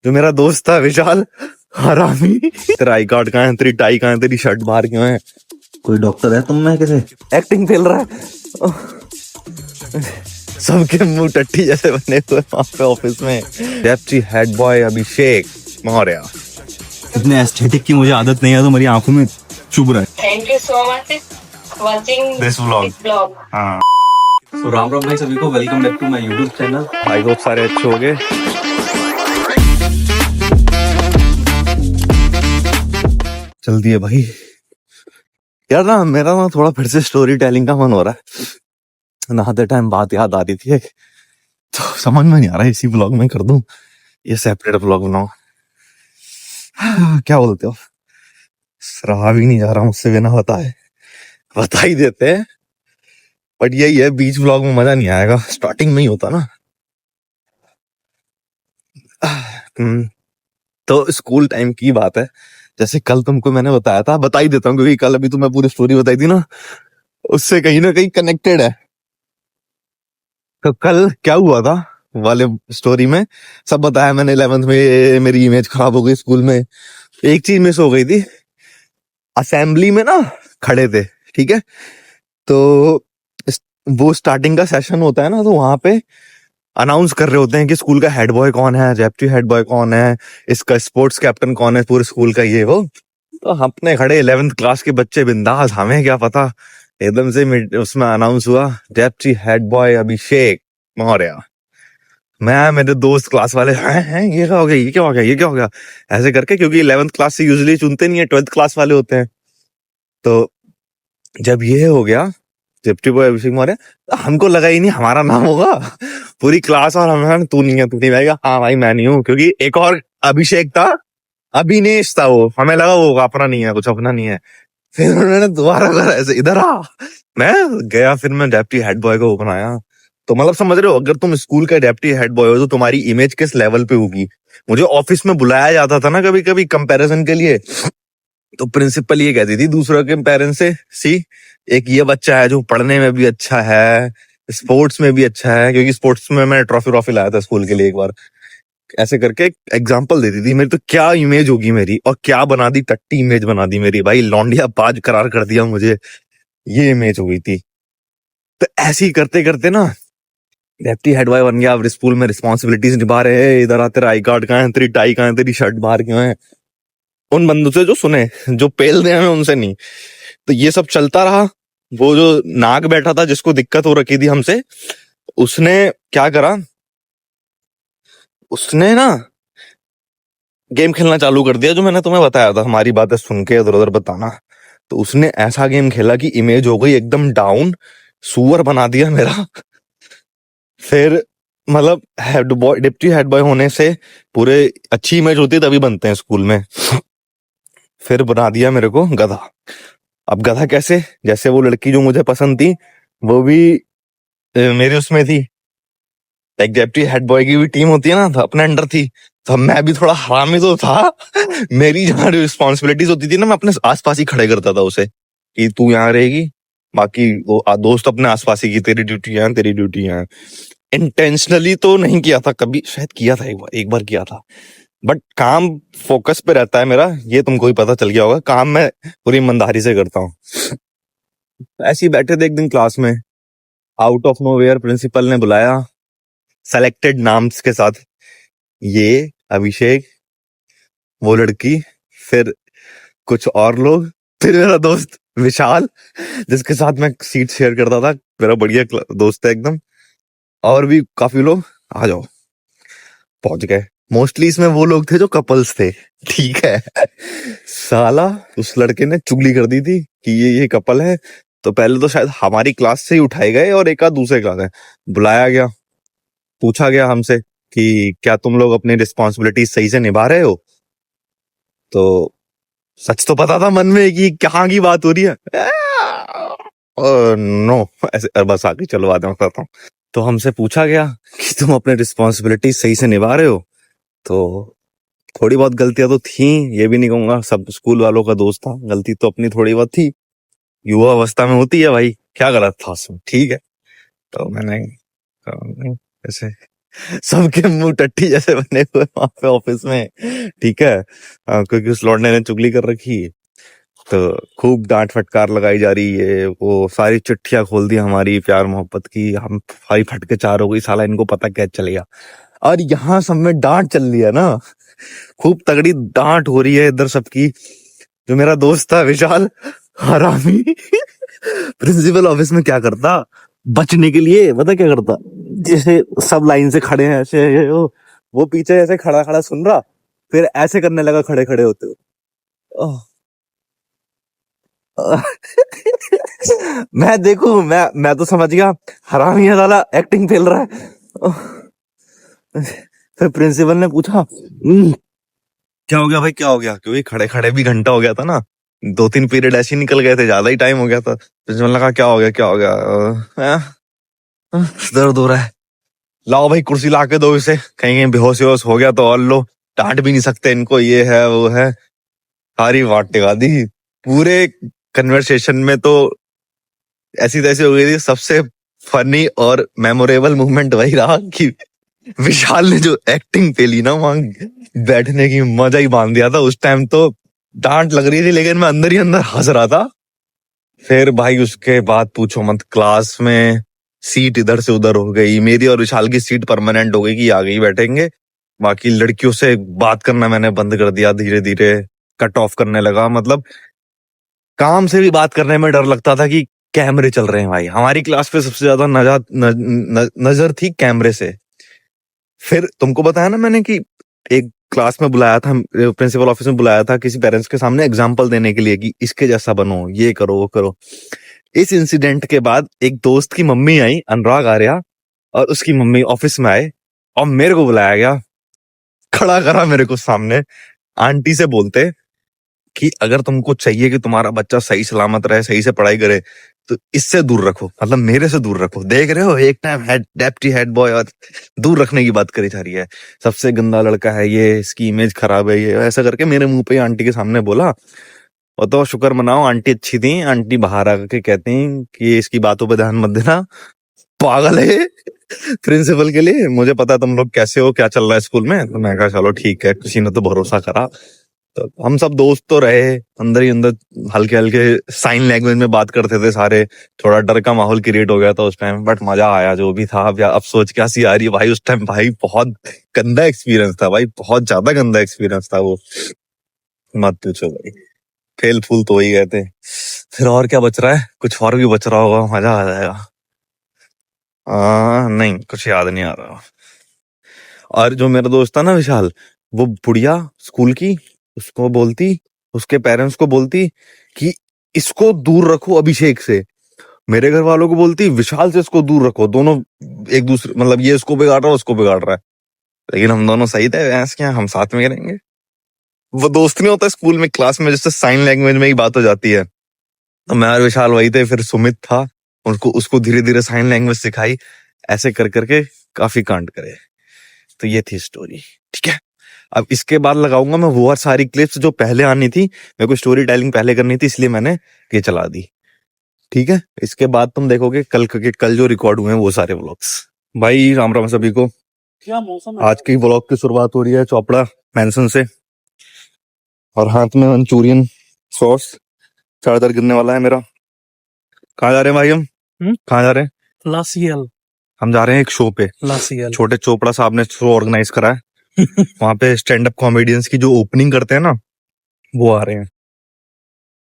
जो मेरा दोस्त था विशाल, हरामी। तेरा आई कार्ड कहाँ है, तेरी टाई कहाँ है, तेरी शर्ट बाहर क्यों है? कोई डॉक्टर है तुम में कैसे? एक्टिंग फेल रहा है। सबके मुंह टट्टी जैसे बने हुए वहां पे ऑफिस में। डेप्टी हेड बॉय अभिषेक मौर्य। इतने एस्थेटिक की मुझे आदत नहीं है, तो मेरी आंखों में चुभ रहा है। Thank you so much watching this vlog. Blog. हाँ, तो राम राम भाई सभी को, welcome back to my YouTube channel. I hope सारे अच्छे हो गए। जल्दी है भाई यार, ना मेरा ना थोड़ा फिर से स्टोरी टेलिंग का मन हो रहा है। नहाते टाइम बात याद आ रही थी एक, तो समझ में नहीं आ रहा है इसी ब्लॉग में कर दूं, ये सेपरेट ब्लॉग बनाऊं। क्या बोलते हो? रहा भी नहीं जा रहा मुझसे बिना बताए, बता ही देते हैं। बट यही है, बीच ब्लॉग में मजा नहीं आएगा, स्टार्टिंग में ही होता ना। तो स्कूल टाइम की बात है, जैसे कल तुमको मैंने बताया था, बता ही देता हूँ क्योंकि कल अभी तुम्हें पूरी स्टोरी बताई थी ना, उससे कहीं ना कहीं कनेक्टेड है। तो कल क्या हुआ था वाले स्टोरी में सब बताया मैंने। 11th में मेरी इमेज खराब हो गई स्कूल में, एक चीज मिस हो गई थी। असेंबली में ना खड़े थे, ठीक है, तो वो स्टार्टिंग का सेशन होता है ना, तो वहां पे अनाउंस कर रहे होते हैं कि स्कूल का हेड बॉय कौन है, डेप्टी हेड बॉय कौन है, इसका स्पोर्ट्स कैप्टन कौन है पूरे स्कूल का, ये वो। तो अपने खड़े 11th क्लास के बच्चे बिंदास, हमें क्या पता। एकदम से उसमें अनाउंस हुआ, डेप्टी हेड बॉय अभिषेक मौर्य। मैं, मेरे दोस्त क्लास वाले हैं ये क्या हो गया, ये क्या हो गया, ये क्या हो गया, ऐसे करके, क्योंकि 11th क्लास से यूजुअली चुनते नहीं है, 12th क्लास वाले होते हैं। तो जब ये हो गया डेप्टी बॉय अभिषेक मौर्य, तो हमको लगा ही नहीं हमारा नाम होगा। पूरी क्लास और हमें, तू नहीं है, तू नहीं आएगा, हाँ भाई मैं नहीं हूँ, क्योंकि एक और अभिषेक था, अभिनेश था वो, हमें लगा वो अपना नहीं है, कुछ अपना नहीं है। फिर उन्होंने दोबारा करा ऐसे, इधर आ। मैं गया, फिर मैं डेप्टी हेड बॉय को बनाया। तो मतलब समझ रहे हो, अगर तुम स्कूल का डेप्टी हेड बॉय हो तो तुम्हारी इमेज किस लेवल पे होगी। मुझे ऑफिस में बुलाया जाता था ना कभी कभी कंपैरिजन के लिए, तो प्रिंसिपल ये कहती थी दूसरों के पेरेंट्स से, सी एक ये बच्चा है जो पढ़ने में भी अच्छा है, स्पोर्ट्स में भी अच्छा है, क्योंकि स्पोर्ट्स में मैं ट्रॉफी लाया था स्कूल के लिए एक बार। ऐसे करके एग्जाम्पल देती थी मेरी, तो क्या इमेज होगी मेरी, और क्या बना दी, टट्टी इमेज बना दी मेरी भाई, लौंडिया बाज करार कर दिया मुझे, ये इमेज हो गई थी। तो ऐसे ही करते करते ना डेप्टी हेड बॉय बन गया। अब स्कूल में रिस्पॉन्सिबिलिटीज निभा रहे हैं, इधर आ, तेरा आई कार्ड कहाँ है, तेरी टाई कहाँ है, तेरी शर्ट बाहर क्यों है। उन बंदों से जो सुने, जो पेल दे हमें, उनसे नहीं। तो ये सब चलता रहा। वो जो नाग बैठा था जिसको दिक्कत हो रखी थी हमसे, उसने क्या करा, उसने ना गेम खेलना चालू कर दिया, जो मैंने तुम्हें बताया था, हमारी बातें सुन के इधर उधर बताना। तो उसने ऐसा गेम खेला कि इमेज हो गई एकदम डाउन, सुअर बना दिया मेरा। फिर मतलब head boy, deputy head boy होने से पूरे अच्छी इमेज होती है तभी बनते हैं स्कूल में। फिर बना दिया मेरे को गधा। अब गधा कैसे, जैसे वो लड़की जो मुझे पसंद थी वो भी मेरे उसमें थी, एक डेप्टी हेड बॉय की भी टीम होती है ना, तो अपने अंडर थी। तो मैं भी थोड़ा हरामी तो था। मेरी जहाँ रिस्पॉन्सिबिलिटीज होती थी ना, मैं अपने आसपास ही खड़े करता था उसे, कि तू यहाँ रहेगी, बाकी वो दोस्त अपने आसपास ही, की तेरी ड्यूटी है, तेरी ड्यूटी है। इंटेंशनली तो नहीं किया था कभी, शायद किया था एक बार किया था, बट काम फोकस पे रहता है मेरा, ये तुमको भी पता चल गया होगा, काम मैं पूरी ईमानदारी से करता हूँ। ऐसे ही बैठे थे एक दिन क्लास में, आउट ऑफ नोवेयर प्रिंसिपल ने बुलाया सेलेक्टेड नाम्स के साथ, ये अभिषेक, वो लड़की, फिर कुछ और लोग, फिर मेरा दोस्त विशाल जिसके साथ मैं सीट शेयर करता था, मेरा बढ़िया दोस्त है एकदम, और भी काफी लोग। आ जाओ, पहुंच गए। मोस्टली इसमें वो लोग थे जो कपल्स थे, ठीक है। साला उस लड़के ने चुगली कर दी थी कि ये कपल है। तो पहले तो शायद हमारी क्लास से ही उठाए गए और एक आध दूसरे क्लास है, बुलाया गया, पूछा गया हमसे कि क्या तुम लोग अपनी रिस्पॉन्सिबिलिटी सही से निभा रहे हो। तो सच तो पता था मन में कि कहाँ की बात हो रही है, नो ऐसे बस आगे चलो बाद में बताता हूँ। तो हमसे पूछा गया कि तुम अपने रिस्पॉन्सिबिलिटी सही से निभा रहे हो। तो थोड़ी बहुत गलतियां तो थी, ये भी नहीं कहूंगा, सब स्कूल वालों का दोस्त था, गलती तो अपनी थोड़ी बहुत थी, युवा अवस्था में होती है भाई, क्या गलत था उसमें, ठीक है। तो मैंने कहा, नहीं, ऐसे सबके मुंह टट्टी जैसे बने हुए वहां पे ऑफिस में, ठीक है। क्योंकि उस लौंडे ने चुगली कर रखी, तो खूब डांट फटकार लगाई जा रही है। वो सारी चिट्ठियां खोल दी हमारी प्यार मोहब्बत की, हम भाई फट के चार हो गई, साला इनको पता क्या चलेगा। और यहाँ सब में डांट चल रही है ना, खूब तगड़ी डांट हो रही है इधर सबकी। जो मेरा दोस्त था विशाल, हरामी, प्रिंसिपल ऑफिस में क्या करता, बचने के लिए पता क्या करता, जैसे सब लाइन से खड़े हैं ऐसे, वो पीछे ऐसे खड़ा खड़ा सुन रहा, फिर ऐसे करने लगा खड़े खड़े होते हुए। ओह, मैं देखूं, मैं तो समझ गया हरामी है साला, एक्टिंग फेल रहा है। ओह, फिर प्रिंसिपल ने पूछा, क्या हो गया भाई, क्या हो गया? क्योंकि खड़े खड़े भी घंटा हो गया था ना, 2-3 पीरियड ऐसे ही निकल गए थे, ज्यादा ही टाइम हो गया था। प्रिंसिपल ने कहा क्या हो गया, क्या हो गया? दर्द हो रहा है, लाओ भाई कुर्सी ला के दो इसे, कहीं कहीं बेहोश वेहोश हो गया तो, और लो, डांट भी नहीं सकते इनको, ये है वो है, सारी वाट टिका दी। पूरे कन्वर्सेशन में तो ऐसी तैसी हो गई थी। सबसे फनी और मेमोरेबल मोमेंट वही रहा कि विशाल ने जो एक्टिंग पे ली ना वहां बैठने की, मजा ही बांध दिया था। उस टाइम तो डांट लग रही थी, लेकिन मैं अंदर ही अंदर हंस रहा था। फिर भाई उसके बाद पूछो मत, क्लास में सीट इधर से उधर हो गई, मेरी और विशाल की सीट परमानेंट हो गई कि आगे ही बैठेंगे। बाकी लड़कियों से बात करना मैंने बंद कर दिया, धीरे धीरे कट ऑफ करने लगा। मतलब काम से भी बात करने में डर लगता था कि कैमरे चल रहे हैं भाई। हमारी क्लास पे सबसे ज्यादा नजर थी कैमरे से। फिर तुमको बताया ना मैंने कि एक क्लास में बुलाया था, प्रिंसिपल ऑफिस में बुलाया था किसी पेरेंट्स के सामने एग्जाम्पल देने के लिए कि इसके जैसा बनो, ये करो वो करो। इस इंसिडेंट के बाद एक दोस्त की मम्मी आई, अनुराग आर्या, और उसकी मम्मी ऑफिस में आए और मेरे को बुलाया गया, खड़ा करा मेरे को सामने, आंटी से बोलते कि अगर तुमको चाहिए कि तुम्हारा बच्चा सही सलामत रहे, सही से पढ़ाई करे, तो इससे दूर रखो, मतलब मेरे से दूर रखो। देख रहे हो एक time head deputy head boy और दूर रखने की बात करी जा रही है, सबसे गंदा लड़का है ये, इसकी इमेज खराब है ये, ऐसा करके मेरे मुंह पे आंटी के सामने बोला। और तो शुक्र मनाओ आंटी अच्छी थी, आंटी बाहर आके कहती कि इसकी बातों पे ध्यान मत देना, पागल है। प्रिंसिपल के लिए मुझे पता तुम लोग कैसे हो, क्या चल रहा है स्कूल में, तो मैं कहा चलो ठीक है, किसी ने तो भरोसा करा। तो हम सब दोस्त तो रहे, अंदर ही अंदर हल्के हल्के साइन लैंग्वेज में बात करते थे सारे। थोड़ा डर का माहौल क्रिएट हो गया था उस टाइम, बट मजा आया जो भी था। अब सोच के हंसी आ रही है भाई, उस टाइम भाई बहुत गंदा एक्सपीरियंस था भाई, बहुत ज्यादा गंदा एक्सपीरियंस था वो, मत पूछो भाई। फेल फूल तो वही गए थे। फिर और क्या बच रहा है, कुछ और भी बच रहा होगा, मजा आ जाएगा। नहीं कुछ याद नहीं आ रहा। और जो मेरा दोस्त था ना विशाल, वो बुढ़िया स्कूल की उसको बोलती, उसके पेरेंट्स को बोलती कि इसको दूर रखो अभिषेक से। मेरे घर वालों को बोलती विशाल से इसको दूर रखो, दोनों एक दूसरे, मतलब ये इसको बिगाड़ रहा है, उसको बिगाड़ रहा है। लेकिन हम दोनों सही थे, ऐसा क्या, हम साथ में करेंगे। वो दोस्त नहीं होता स्कूल में, क्लास में जैसे साइन लैंग्वेज में ही बात हो जाती है, तो मैं और विशाल वही थे। फिर सुमित था, उसको उसको धीरे धीरे साइन लैंग्वेज सिखाई, ऐसे कर करके काफी कांड करे। तो ये थी स्टोरी, ठीक है। अब इसके बाद लगाऊंगा मैं वो और सारी क्लिप्स जो पहले आनी थी, मेरे को स्टोरी टेलिंग पहले करनी थी, इसलिए मैंने ये चला दी, ठीक है। इसके बाद तुम देखोगे कल जो रिकॉर्ड हुए हैं वो सारे व्लॉग्स। भाई राम राम सभी को। क्या मौसम आज की व्लॉग की शुरुआत हो रही है चोपड़ा मैंसन से, और हाथ में मंचूरियन सॉस, चार्जर गिरने वाला है मेरा। कहाँ जा रहे हैं भाई हम? कहाँ जा रहे हैं? लासियल हम जा रहे हैं एक शो पे, लासियल छोटे चोपड़ा साहब ने शो ऑर्गेनाइज करा है। वहां पे स्टैंड अप कॉमेडियंस की जो ओपनिंग करते हैं ना, वो आ रहे हैं।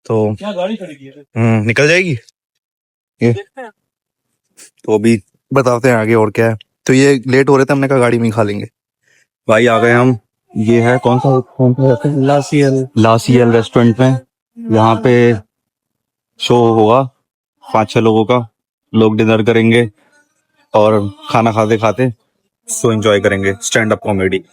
तो क्या गाड़ी खड़ी की है? निकल जाएगी ये, देखते हैं। तो अभी बताते हैं आगे और क्या है। तो ये लेट हो रहे थे, हमने कहा गाड़ी में ही खा लेंगे। भाई आ गए हम, ये है कौन सा लासियल रेस्टोरेंट में। यहाँ पे शो होगा 5-6 लोगों का, लोग डिनर करेंगे और खाना खाते खाते शो एंजॉय करेंगे, स्टैंड अप कॉमेडी।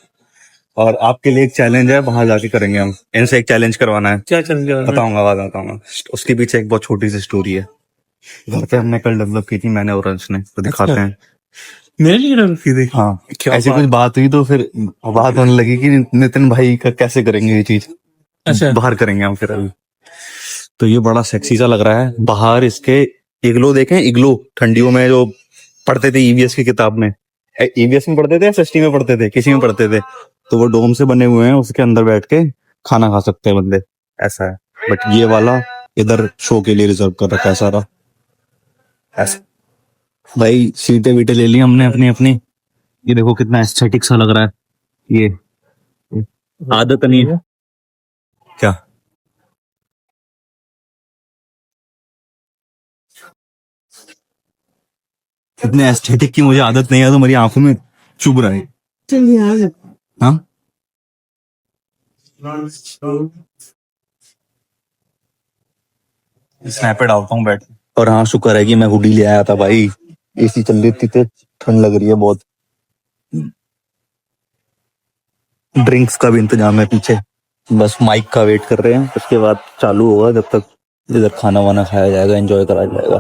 और आपके लिए एक चैलेंज है, वहां जाके करेंगे हम, इनसे एक चैलेंज करवाना है। क्या चल रहा है? बताऊंगा, बाद में बताऊंगा। उसके पीछे एक बहुत छोटी सी स्टोरी है, घर पे हमने कल डेवलप की थी, मैंने और अंश ने, तो दिखाते हैं। मेरे लिए रखी थी। हाँ, क्या ऐसी बात? कुछ बात हुई तो फिर बात होने लगी कि नितिन भाई का कैसे करेंगे ये चीज, अच्छा। बाहर करेंगे हम फिर अभी। तो ये बड़ा सेक्सी सा लग रहा है बाहर, इसके इग्लो देखें, इग्लो ठंडियों में जो पढ़ते थे ईवीएस की किताब में, ईवीएस में पढ़ते थे या एसएसटी में पढ़ते थे, किसी में पढ़ते थे? तो वो डोम से बने हुए हैं, उसके अंदर बैठ के खाना खा सकते हैं बंदे, ऐसा है। बट ये वाला इधर शो के लिए रिजर्व कर रखा है सारा, ऐसा। भाई सीटें वीटें ले ली हमने अपनी अपनी। ये देखो कितना एस्थेटिक सा लग रहा है ये। आदत नहीं है क्या? इतने एस्थेटिक की मुझे आदत नहीं है, तो मेरी आंखों में चुभ रहा है। हाँ स्नैप डालता हूँ बैठ। और हाँ शुक्र है कि मैं हुडी ले आया था भाई, एसी चल रही थी तो ठंड लग रही है बहुत। ड्रिंक्स का भी इंतजाम है पीछे, बस माइक का वेट कर रहे हैं, उसके बाद चालू होगा। जब तक इधर खाना वाना खाया जाएगा, एंजॉय करा जाएगा।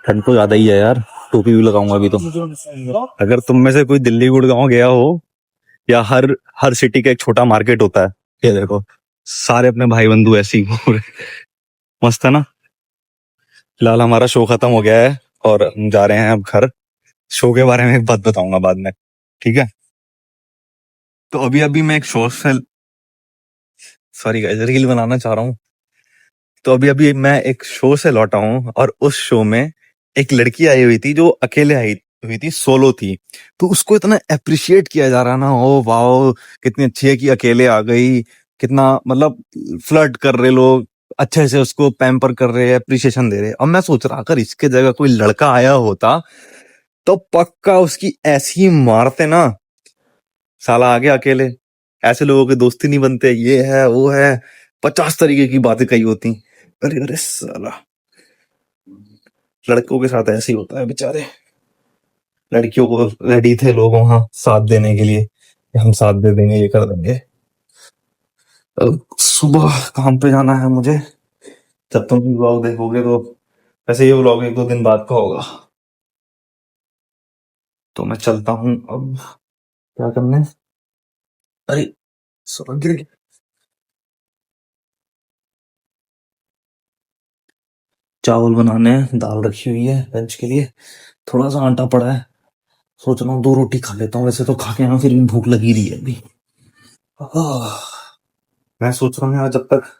ठंड तो ज्यादा ही है यार, टोपी भी लगाऊंगा अभी तो। अगर तुम में से कोई दिल्ली गुड़गांव गया हो, या हर हर सिटी का एक छोटा मार्केट होता है, ये देखो सारे अपने भाई बंधु ऐसे ही घूम रहे। मस्त है ना। फिलहाल हमारा शो खत्म हो गया है और हम जा रहे हैं अब घर। शो के बारे में एक बात बताऊंगा बाद में, ठीक है? तो अभी अभी मैं एक शो से, सॉरी गाइस, रील बनाना चाह रहा हूँ। तो अभी अभी मैं एक शो से लौटा हूँ, और उस शो में एक लड़की आई हुई थी जो अकेले आई हुई थी, सोलो थी। तो उसको इतना अप्रिशिएट किया जा रहा ना, ओ वाओ कितनी अच्छी है कि अकेले आ गई, कितना मतलब फ्लर्ट कर रहे लोग, अच्छे से उसको पैम्पर कर रहे हैं, अप्रिशिएशन दे रहे हैं। अब मैं सोच रहा अगर इसके जगह कोई लड़का आया होता तो पक्का उसकी ऐसी मारते ना, साला आ गया अकेले, ऐसे लोगों के दोस्ती नहीं बनते, ये है वो है, 50 तरीके की बातें कही होती। अरे अरे साला, लड़कों के साथ ऐसे ही होता है बेचारे। लड़कियों को रेडी थे लोग वहां साथ देने के लिए, कि हम साथ दे देंगे, ये कर देंगे। अब सुबह काम पे जाना है मुझे। जब तुम भी व्लॉग देखोगे तो, वैसे ये व्लॉग 1-2 दिन बाद का होगा, तो मैं चलता हूँ अब। क्या करने? अरे समझ गए। चावल बनाने हैं, दाल रखी हुई है लंच के लिए, थोड़ा सा आटा पड़ा है। सोच रहा हूँ 2 रोटी खा लेता हूँ, वैसे तो खा के यहाँ फिर भी भूख लगी रही है अभी। आह, मैं सोच रहा हूँ यार जब तक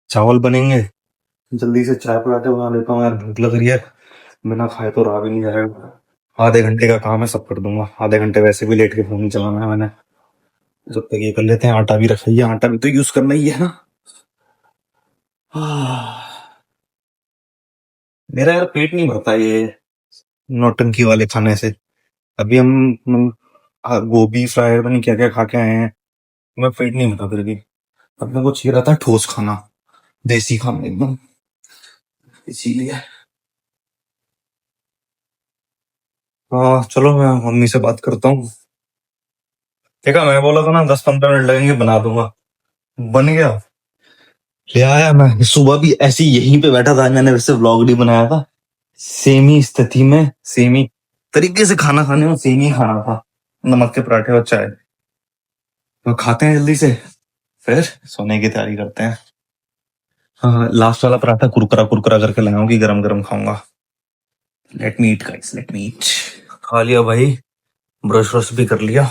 चावल बनेंगे जल्दी से चाय पराठे बना लेता हूँ यार, भूख लग रही है। बिना खाए तो रहा भी नहीं जाएगा। आधे घंटे का काम है, सब कर दूंगा। आधे घंटे वैसे भी लेट के फोन नहीं चलाना है मैंने। जब तक ये कर लेते हैं, आटा भी रखा ही है, आटा भी तो यूज करना ही है ना। आह, मेरा यार पेट नहीं भरता ये नौटंकी वाले खाने से। अभी गोभी फ्राई पता नहीं क्या क्या खा के आए हैं, मैं पेट नहीं भरता फिर भी। अपने को चाहिए रहता है ठोस खाना, देसी खाना एकदम, इसीलिए। हाँ चलो मैं मम्मी से बात करता हूँ। देखा, मैं बोला था ना 10-15 मिनट लगेंगे, बना दूंगा। बन गया, ले आया। मैं सुबह भी ऐसे ही यहीं पे बैठा था, मैंने वैसे व्लॉग नहीं बनाया था। सेम ही स्थिति में, सेम ही तरीके से खाना खाने में, सेम ही खाना था, नमक के पराठे और चाय। तो खाते हैं जल्दी से, फिर सोने की तैयारी करते हैं। हाँ लास्ट वाला पराठा कुरकुरा कुरकुरा करके लगाऊंगी, गरम गरम खाऊंगा। लेट मी ईट गाइस, लेट मी ईट। खा लिया भाई, ब्रश व्रश भी कर लिया।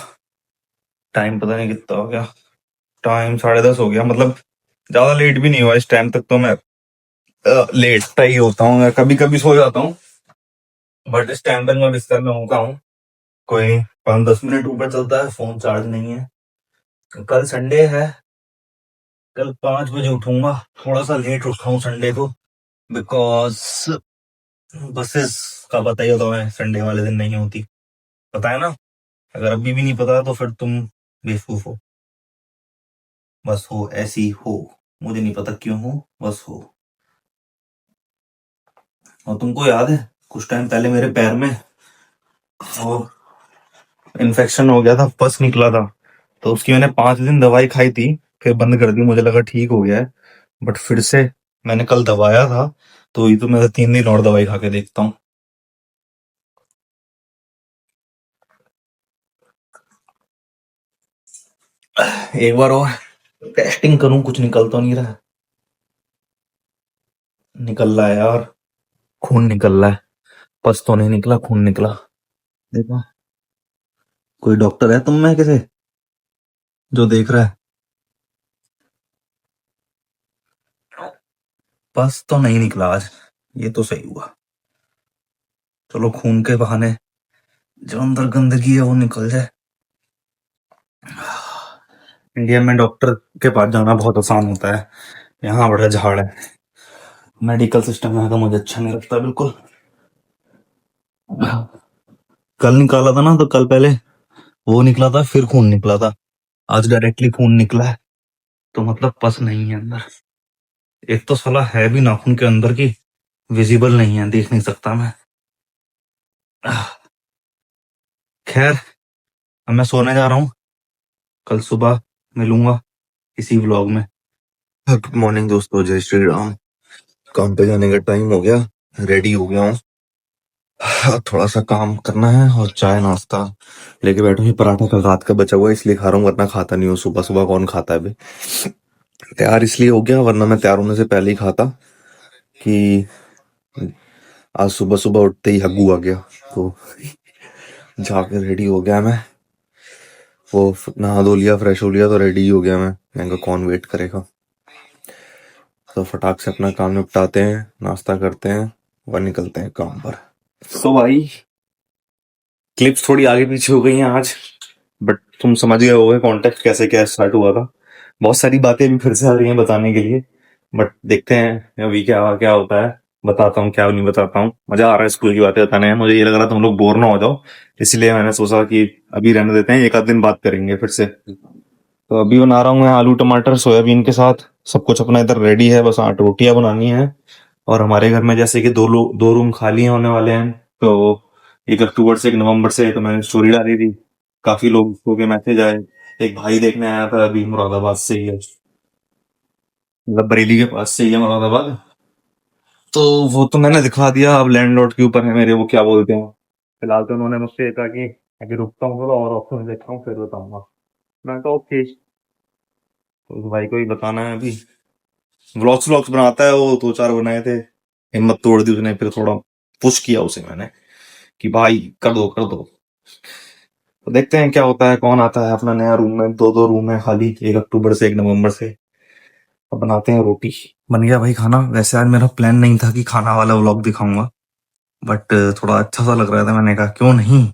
टाइम पता नहीं कितना हो गया, टाइम 10:30 हो गया। मतलब ज्यादा लेट भी नहीं हुआ, इस टाइम तक तो मैं लेट ही होता हूँ, मैं कभी कभी सो जाता हूँ, बट इस टाइम तक मैं बिस्तर में होता हूँ। कोई 5-10 मिनट ऊपर चलता है, फोन चार्ज नहीं है। कल संडे है, कल 5 बजे उठूंगा। थोड़ा सा लेट उठा हूँ संडे को, बिकॉज बसेस का पता ही होता है संडे वाले दिन नहीं होती, पता है ना? अगर अभी भी नहीं पता तो फिर तुम बेवकूफ हो, बस हो ऐसी हो। मुझे नहीं पता क्यों हो, बस हो। और तुमको याद है कुछ टाइम पहले मेरे पैर में वो इन्फेक्शन हो गया था, पस निकला था, तो उसकी मैंने 5 दिन दवाई खाई थी, फिर बंद कर दी, मुझे लगा ठीक हो गया है। बट फिर से मैंने कल दबाया था, तो ये तो मैं 3 दिन और दवाई खा के देखता हूँ। एक बार और टेस्टिंग करूं, कुछ निकल तो नहीं रहा है। निकल रहा है यार, खून निकल रहा है, पस तो नहीं निकला, खून निकला। देखो कोई डॉक्टर है तुम में किसे जो देख रहा है? बस तो नहीं निकला आज, ये तो सही हुआ। चलो खून के बहाने जो अंदर गंदगी है वो निकल जाए। इंडिया में डॉक्टर के पास जाना बहुत आसान होता है, यहाँ बड़ा झाड़ है। मेडिकल सिस्टम यहाँ का मुझे अच्छा नहीं लगता बिल्कुल। कल निकाला था ना, तो कल पहले वो निकला था, फिर खून निकला था। आज डायरेक्टली खून निकला है, तो मतलब पस नहीं है अंदर। एक तो साला है भी नाखून के अंदर की विजिबल नहीं है, देख नहीं सकता मैं। खैर, अब मैं सोने जा रहा हूँ, कल सुबह मिलूंगा इसी व्लॉग में। गुड मॉर्निंग दोस्तों, जय श्री राम। काम पे जाने का टाइम हो गया, रेडी हो गया हूँ। थोड़ा सा काम करना है और चाय नाश्ता लेके बैठा हूँ। पराठा का रात का बचा हुआ है इसलिए खा रहा हूँ, वरना खाता नहीं हूँ। सुबह सुबह कौन खाता है भाई। तैयार इसलिए हो गया, वरना मैं तैयार होने से पहले ही खाता कि आज सुबह सुबह उठते ही हग्गू आ गया, तो जाके रेडी हो गया मैं। वो नहा धो लिया, फ्रेश हो लिया, तो रेडी हो गया मैंने कहा कौन वेट करेगा। तो फटाक से अपना काम निपटाते हैं, नाश्ता करते हैं और निकलते हैं काम पर। तो भाई क्लिप्स थोड़ी आगे पीछे हो गई हैं आज, बट तुम समझ गए होगे कॉन्टेक्स्ट कैसे क्या स्टार्ट हुआ था। बहुत सारी बातें भी फिर से आ रही हैं बताने के लिए, बट देखते हैं अभी क्या क्या होता है। बताता हूँ क्या नहीं बताता हूँ। मजा आ रहा है स्कूल की बातें बताने में। मुझे ये लग रहा था तुम लोग बोर ना हो जाओ, इसलिए मैंने सोचा कि अभी रहने देते हैं, एक आध दिन बात करेंगे फिर से। तो अभी बना रहा हूँ मैं आलू टमाटर सोयाबीन के साथ। सब कुछ अपना इधर रेडी है, बस 8 रोटियां बनानी है। और हमारे घर में जैसे कि दो रूम खाली होने वाले हैं, तो 1 अक्टूबर से 1 नवंबर से, तो मैंने स्टोरी डाली थी, काफी लोगों के मैसेज आए। एक भाई देखने आया था अभी, मुरादाबाद से ही है, मतलब बरेली के पास से ही है मुरादाबाद। तो वो तो मैंने दिखवा दिया, अब लैंडलॉर्ड के ऊपर है मेरे, वो क्या बोलते हैं। फिलहाल तो उन्होंने मुझसे ये कहा कि अभी रुकता हूँ थोड़ा और ऑप्शन देखता हूँ फिर बताऊंगा। मैं कहा ओके। तो उस भाई को ही बताना है अभी। व्लॉग्स व्लॉग्स बनाता है वो, 2 4 बनाए थे, हिम्मत तोड़ दी उसने। फिर थोड़ा पुश किया उसे मैंने कि भाई कर दो कर दो। तो देखते हैं क्या होता है, कौन आता है अपना नया रूम में। 2 2 रूम है खाली, 1 अक्टूबर से 1 नवंबर से। अब बनाते हैं रोटी। बन गया भाई खाना। वैसे आज मेरा प्लान नहीं था कि खाना वाला व्लॉग दिखाऊंगा, बट थोड़ा अच्छा सा लग रहा था, मैंने कहा क्यों नहीं।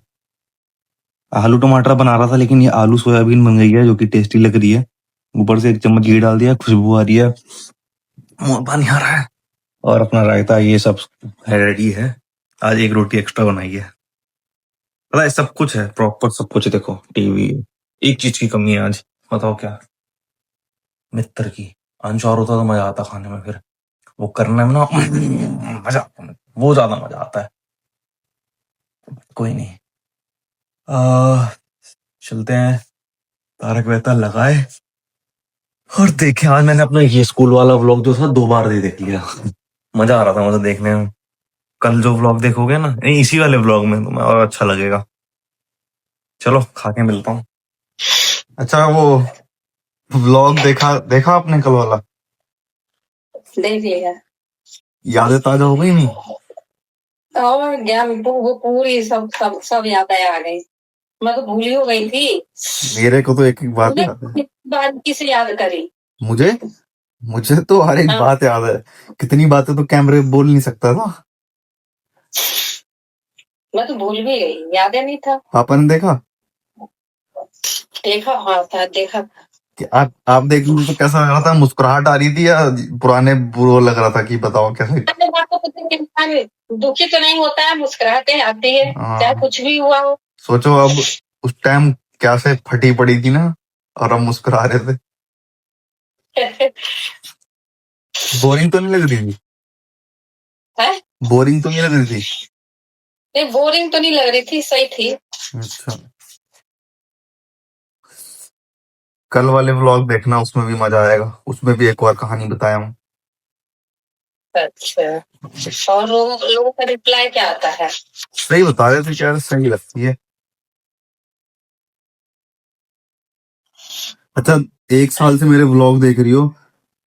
आलू टमाटर बना रहा था, लेकिन ये आलू सोयाबीन बन गई है, जो कि टेस्टी लग रही है। ऊपर से 1 चम्मच घी डाल दिया, खुशबू आ रही है, मुंह में पानी आ रहा है। और अपना रायता ये सब रेडी है। आज 1 रोटी एक्स्ट्रा बनाई है। पता है सब कुछ है, प्रॉपर सब कुछ है। देखो टीवी, एक चीज की कमी है आज, बताओ क्या। मित्र की। अंश और होता तो मजा आता खाने में, फिर वो करने में ना मजा आता है, वो ज्यादा मजा आता है। कोई नहीं, चलते हैं। तारक मेहता लगाए और देखे। आज मैंने अपना ये स्कूल वाला व्लॉग जो था 2 बार देख लिया। मजा आ रहा था मुझे देखने में। कल जो व्लॉग देखोगे ना, इसी वाले व्लॉग में, तुम्हें और अच्छा लगेगा। चलो खा के मिलता हूँ। अच्छा, वो व्लॉग देखा आपने कल वाला? देख लिया। यादें ताजा हो गई नहीं? और ज्ञान वो पूरी सब सब सब यादें आ गई। मैं तो भूली हो गई थी। मेरे को तो एक एक बात तूने याद है। कितनी बार किसे याद करी? मुझे मुझे तो हर एक हाँ, बात याद है। कितनी बातें तो कैमरे पे बोल नहीं सकता था। मैं तो भूल भी गई, यादें नहीं था। पापा ने देखा देखा, हाँ था, देखा। कि आप देख लो तो कैसा लग रहा था? मुस्कुराहट आ रही थी या पुराने वो लग रहा था कि बताओ कैसे? अरे बात तो कुछ नहीं, इंसान दुखी तो नहीं होता है, मुस्कुराहटें आती है, चाहे हाँ, कुछ भी हुआ हो। सोचो अब उस टाइम क्या से फटी पड़ी थी ना, और हम मुस्कुरा रहे थे। बोरिंग तो नहीं लग रही थी? है? बोरिंग तो नहीं लग रही थी? नहीं, बोरिंग तो नहीं लग रही थी, सही थी। अच्छा, कल वाले व्लॉग देखना, उसमें भी मजा आएगा। उसमें भी एक और कहानी बताया हूँ। अच्छा, और लोगों का रिप्लाई क्या आता है? सही बता रहे थे यार, सही लगती है। अच्छा, 1 साल से मेरे व्लॉग देख रही हो।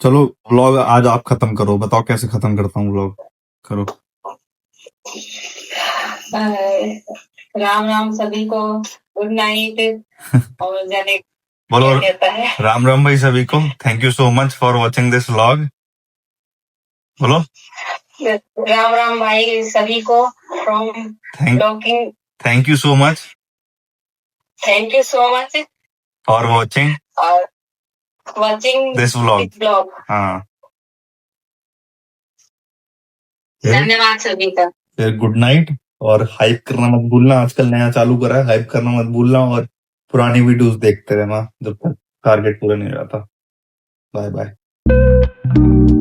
चलो व्लॉग आज आप खत्म करो, बताओ कैसे खत्म करता हूँ व्लॉग। करो। राम राम सभी को, गुड नाइट। और जाने बोलो क्या कहता है। राम राम भाई सभी को। Thank you so much for watching this vlog. बोलो राम राम भाई सभी को from talking. Thank you so much thank you so much for watching और वॉचिंग दिस व्लॉग। ब्लॉग। हाँ धन्यवाद सभी का। फिर गुड नाइट। और हाइप करना मत भूलना, आजकल नया चालू करा है, हाइप करना मत भूलना और पुरानी वीडियोस देखते रहना जब तक टारगेट पूरा नहीं हो जाता। Bye bye.